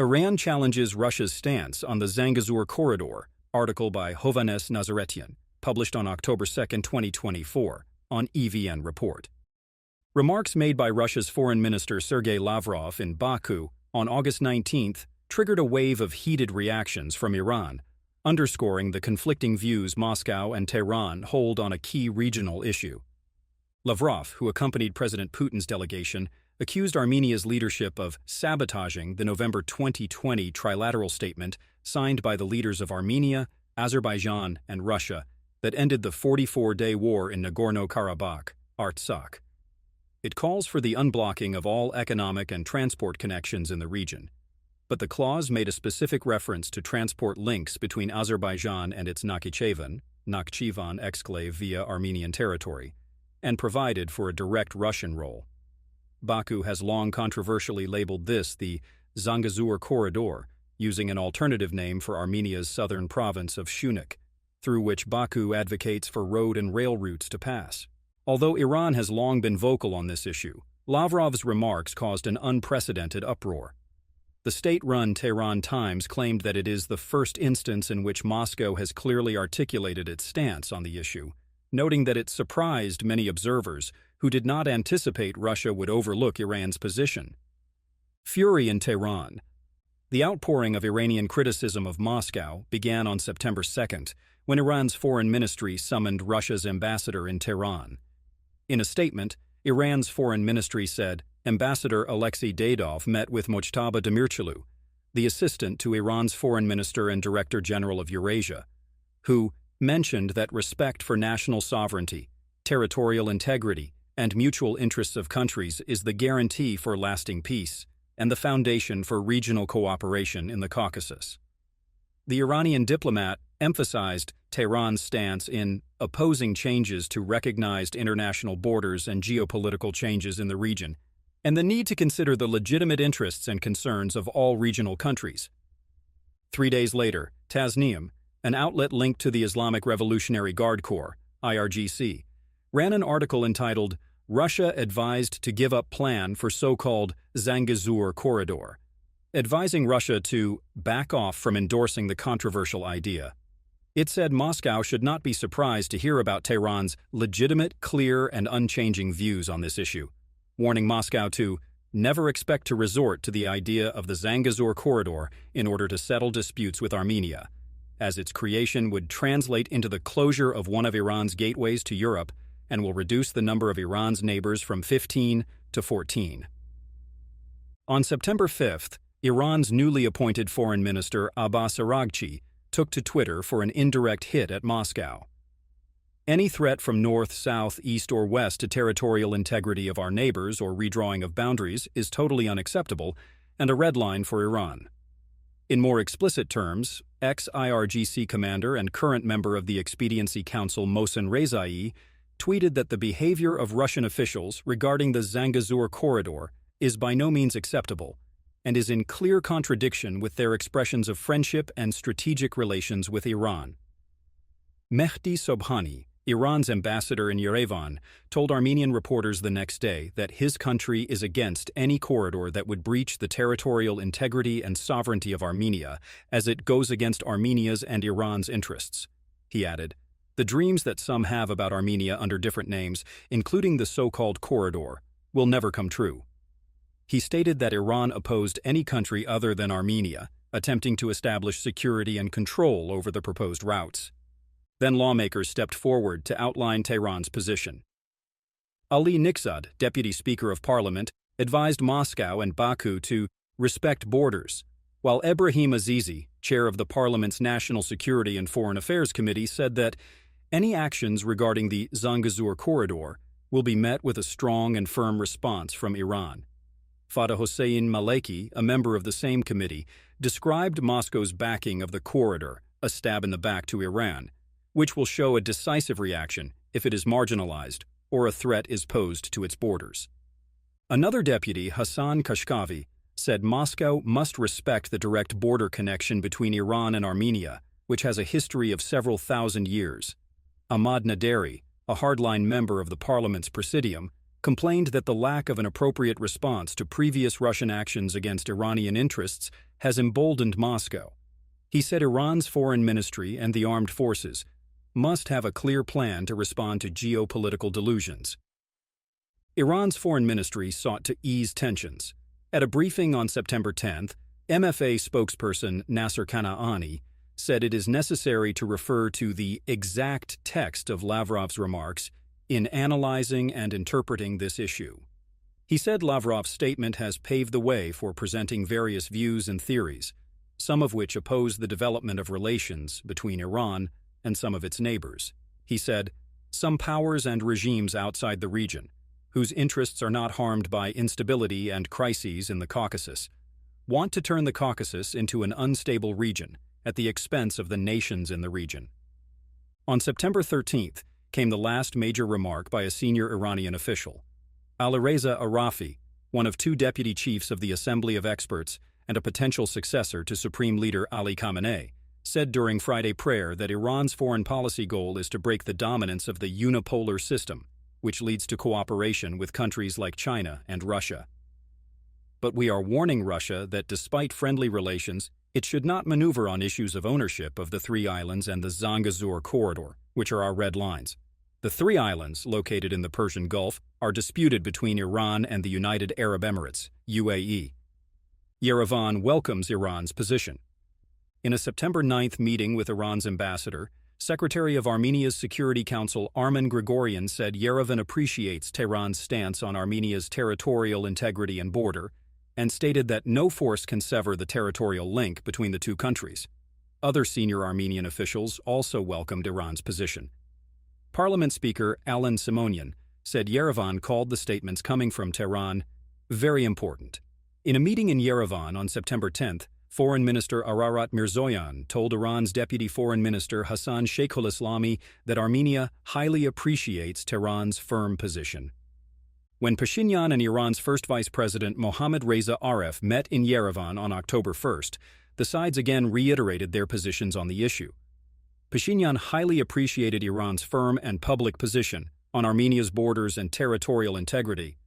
Iran challenges Russia's stance on the Zangezur corridor, article by Hovannes Nazaretian, published on October 2, 2024, on EVN Report. Remarks made by Russia's Foreign Minister Sergei Lavrov in Baku on August 19 triggered a wave of heated reactions from Iran, underscoring the conflicting views Moscow and Tehran hold on a key regional issue. Lavrov, who accompanied President Putin's delegation, accused Armenia's leadership of sabotaging the November 2020 trilateral statement signed by the leaders of Armenia, Azerbaijan, and Russia that ended the 44-day war in Nagorno-Karabakh, Artsakh. It calls for the unblocking of all economic and transport connections in the region, but the clause made a specific reference to transport links between Azerbaijan and its Nakhchivan exclave via Armenian territory, and provided for a direct Russian role. Baku has long controversially labeled this the Zangezur corridor, using an alternative name for Armenia's southern province of Shunak, through which Baku advocates for road and rail routes to pass. Although Iran has long been vocal on this issue, Lavrov's remarks caused an unprecedented uproar. The state-run Tehran Times claimed that it is the first instance in which Moscow has clearly articulated its stance on the issue, noting that it surprised many observers who did not anticipate Russia would overlook Iran's position. Fury in Tehran. The outpouring of Iranian criticism of Moscow began on September 2nd, when Iran's foreign ministry summoned Russia's ambassador in Tehran. In a statement, Iran's foreign ministry said Ambassador Alexei Dadov met with Mojtaba Demirchulu, the assistant to Iran's foreign minister and director general of Eurasia, who mentioned that respect for national sovereignty, territorial integrity, and mutual interests of countries is the guarantee for lasting peace and the foundation for regional cooperation in the Caucasus. The Iranian diplomat emphasized Tehran's stance in opposing changes to recognized international borders and geopolitical changes in the region, and the need to consider the legitimate interests and concerns of all regional countries. 3 days later, Tasnim, an outlet linked to the Islamic Revolutionary Guard Corps, IRGC, ran an article entitled Russia Advised to Give Up Plan for So-Called Zangezur Corridor, advising Russia to back off from endorsing the controversial idea. It said Moscow should not be surprised to hear about Tehran's legitimate, clear, and unchanging views on this issue, warning Moscow to never expect to resort to the idea of the Zangezur corridor in order to settle disputes with Armenia, as its creation would translate into the closure of one of Iran's gateways to Europe and will reduce the number of Iran's neighbors from 15 to 14. On September 5th, Iran's newly appointed Foreign Minister Abbas Araghchi took to Twitter for an indirect hit at Moscow. Any threat from north, south, east, or west to territorial integrity of our neighbors or redrawing of boundaries is totally unacceptable and a red line for Iran. In more explicit terms, ex-IRGC commander and current member of the Expediency Council Mohsen Rezai tweeted that the behavior of Russian officials regarding the Zangezur corridor is by no means acceptable and is in clear contradiction with their expressions of friendship and strategic relations with Iran. Mehdi Sobhani, Iran's ambassador in Yerevan, told Armenian reporters the next day that his country is against any corridor that would breach the territorial integrity and sovereignty of Armenia, as it goes against Armenia's and Iran's interests. He added, "The dreams that some have about Armenia under different names, including the so-called corridor, will never come true." He stated that Iran opposed any country other than Armenia, attempting to establish security and control over the proposed routes. Then lawmakers stepped forward to outline Tehran's position. Ali Niksad, Deputy Speaker of Parliament, advised Moscow and Baku to respect borders, while Ebrahim Azizi, chair of the Parliament's National Security and Foreign Affairs Committee, said that any actions regarding the Zangezur corridor will be met with a strong and firm response from Iran. Fatah Hossein Maleki, a member of the same committee, described Moscow's backing of the corridor, a stab in the back to Iran, which will show a decisive reaction if it is marginalized or a threat is posed to its borders. Another deputy, Hassan Kashkavi, said Moscow must respect the direct border connection between Iran and Armenia, which has a history of several thousand years. Ahmad Naderi, a hardline member of the parliament's presidium, complained that the lack of an appropriate response to previous Russian actions against Iranian interests has emboldened Moscow. He said Iran's foreign ministry and the armed forces must have a clear plan to respond to geopolitical delusions. Iran's foreign ministry sought to ease tensions. At a briefing on September 10th, MFA spokesperson Nasser Kanani said it is necessary to refer to the exact text of Lavrov's remarks in analyzing and interpreting this issue. He said Lavrov's statement has paved the way for presenting various views and theories, some of which oppose the development of relations between Iran and some of its neighbors. He said, some powers and regimes outside the region, whose interests are not harmed by instability and crises in the Caucasus, want to turn the Caucasus into an unstable region at the expense of the nations in the region. On September 13th came the last major remark by a senior Iranian official. Alireza Arafi, one of two deputy chiefs of the Assembly of Experts and a potential successor to Supreme Leader Ali Khamenei, said during Friday prayer that Iran's foreign policy goal is to break the dominance of the unipolar system, which leads to cooperation with countries like China and Russia. But we are warning Russia that despite friendly relations, it should not maneuver on issues of ownership of the three islands and the Zangezur corridor, which are our red lines. The three islands, located in the Persian Gulf, are disputed between Iran and the United Arab Emirates, UAE. Yerevan welcomes Iran's position. In a September 9th meeting with Iran's ambassador, Secretary of Armenia's Security Council Armen Grigoryan said Yerevan appreciates Tehran's stance on Armenia's territorial integrity and border, and stated that no force can sever the territorial link between the two countries. Other senior Armenian officials also welcomed Iran's position. Parliament Speaker Alan Simonian said Yerevan called the statements coming from Tehran very important. In a meeting in Yerevan on September 10th, Foreign Minister Ararat Mirzoyan told Iran's Deputy Foreign Minister Hassan Sheikhulislami that Armenia highly appreciates Tehran's firm position. When Pashinyan and Iran's first Vice President Mohammad Reza Aref met in Yerevan on October 1st, the sides again reiterated their positions on the issue. Pashinyan highly appreciated Iran's firm and public position on Armenia's borders and territorial integrity.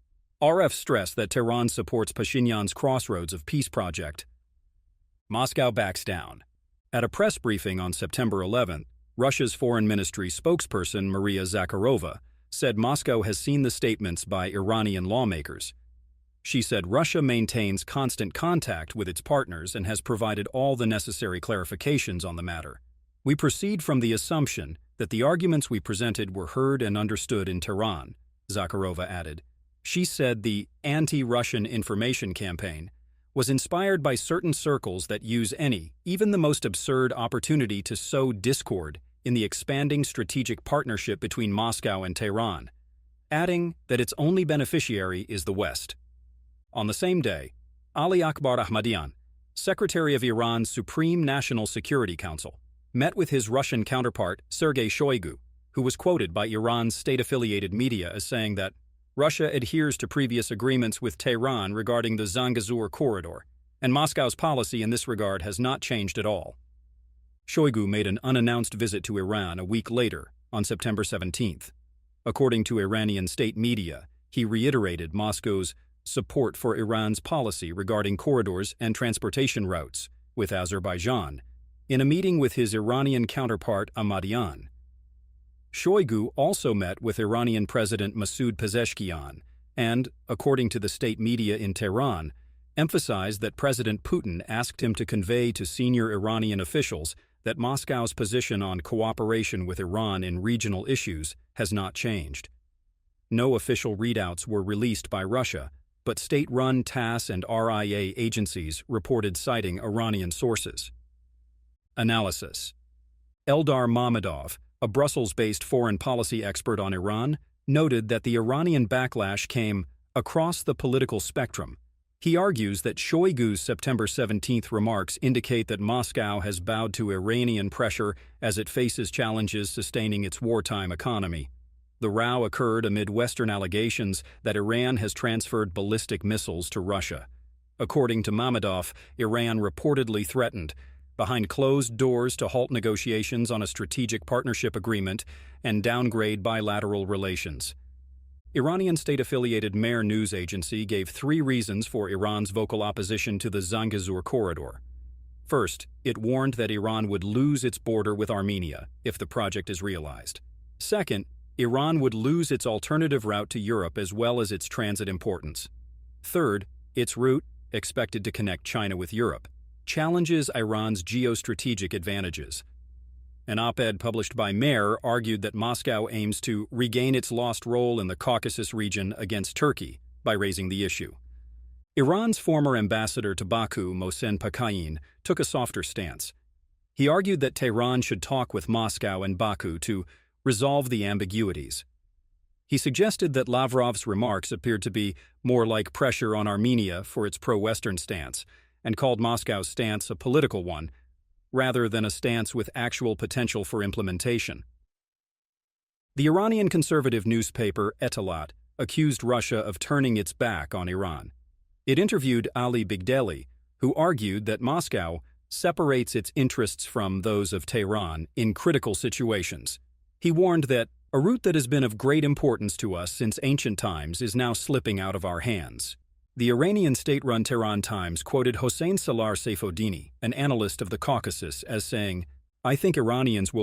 Aref stressed that Tehran supports Pashinyan's Crossroads of Peace project. Moscow backs down. At a press briefing on September 11th, Russia's Foreign Ministry spokesperson Maria Zakharova said Moscow has seen the statements by Iranian lawmakers. She said Russia maintains constant contact with its partners and has provided all the necessary clarifications on the matter. We proceed from the assumption that the arguments we presented were heard and understood in Tehran, Zakharova added. She said the anti-Russian information campaign was inspired by certain circles that use any, even the most absurd opportunity to sow discord in the expanding strategic partnership between Moscow and Tehran, adding that its only beneficiary is the West. On the same day, Ali Akbar Ahmadian, Secretary of Iran's Supreme National Security Council, met with his Russian counterpart Sergei Shoigu, who was quoted by Iran's state-affiliated media as saying that Russia adheres to previous agreements with Tehran regarding the Zangezur corridor, and Moscow's policy in this regard has not changed at all. Shoigu made an unannounced visit to Iran a week later, on September 17th. According to Iranian state media, he reiterated Moscow's support for Iran's policy regarding corridors and transportation routes with Azerbaijan in a meeting with his Iranian counterpart Ahmadian. Shoigu also met with Iranian President Masoud Pezeshkian and, according to the state media in Tehran, emphasized that President Putin asked him to convey to senior Iranian officials that Moscow's position on cooperation with Iran in regional issues has not changed. No official readouts were released by Russia, but state-run TASS and RIA agencies reported citing Iranian sources. Analysis. Eldar Mammadov, a Brussels-based foreign policy expert on Iran, noted that the Iranian backlash came across the political spectrum. He argues that Shoigu's September 17th remarks indicate that Moscow has bowed to Iranian pressure as it faces challenges sustaining its wartime economy. The row occurred amid Western allegations that Iran has transferred ballistic missiles to Russia. According to Mammadov, Iran reportedly threatened, behind closed doors, to halt negotiations on a strategic partnership agreement and downgrade bilateral relations. Iranian state-affiliated Mehr news agency gave 3 reasons for Iran's vocal opposition to the Zangezur corridor. First, it warned that Iran would lose its border with Armenia if the project is realized. Second, Iran would lose its alternative route to Europe as well as its transit importance. Third, its route, expected to connect China with Europe, challenges Iran's geostrategic advantages. An op-ed published by Mehr argued that Moscow aims to regain its lost role in the Caucasus region against Turkey by raising the issue. Iran's former ambassador to Baku, Mohsen Pakhain, took a softer stance. He argued that Tehran should talk with Moscow and Baku to resolve the ambiguities. He suggested that Lavrov's remarks appeared to be more like pressure on Armenia for its pro-Western stance, and called Moscow's stance a political one, rather than a stance with actual potential for implementation. The Iranian conservative newspaper Etalat accused Russia of turning its back on Iran. It interviewed Ali Bigdeli, who argued that Moscow separates its interests from those of Tehran in critical situations. He warned that a route that has been of great importance to us since ancient times is now slipping out of our hands. The Iranian state-run Tehran Times quoted Hossein Salar Saifoddini, an analyst of the Caucasus, as saying, "I think Iranians will